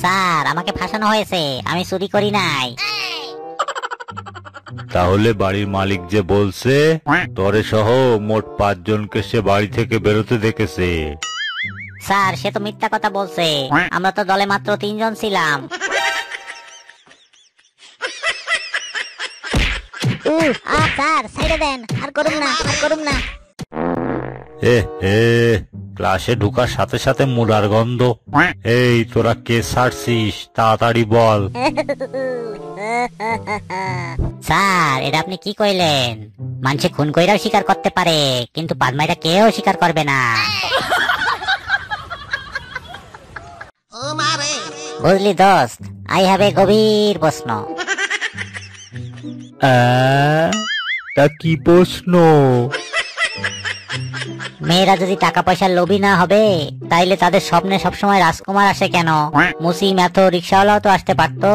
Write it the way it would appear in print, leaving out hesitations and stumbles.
Sir আমাকে ফাঁসানো হয়েছে, আমি চুরি করি নাই। তাহলে বাড়ির মালিক যে বলছে তরে সহ মোট 5 জনকে সে বাড়ি থেকে বেরোতে দেখেছে। স্যার সে তো মিথ্যা কথা বলছে, আমরা তো দলে মাত্র 3 জন ছিলাম। স্যার সাইডে দেন, আর করুন না, আর করুন না। এ ক্লাসে ঢুকার সাথে সাথে মুলার গন্ধ। এই তোরা কে ছাড়ছিস, তাড়াতাড়ি বল। স্যার এটা আপনি কি কইলেন? মানুষে খুন কইরাও স্বীকার করতে পারে, কিন্তু পাদমাইটা কেউ স্বীকার করবে না। বুঝলি দোস্ত, আই হ্যাভ এ গভীর প্রশ্ন। তা কি প্রশ্ন? মেয়েরা যদি টাকা পয়সার লোভী না হবে, তাইলে তাদের স্বপ্নে সবসময় রাজকুমার আসে কেন? মুসি ম্যাথো রিক্সাওয়ালাও তো আসতে পারতো।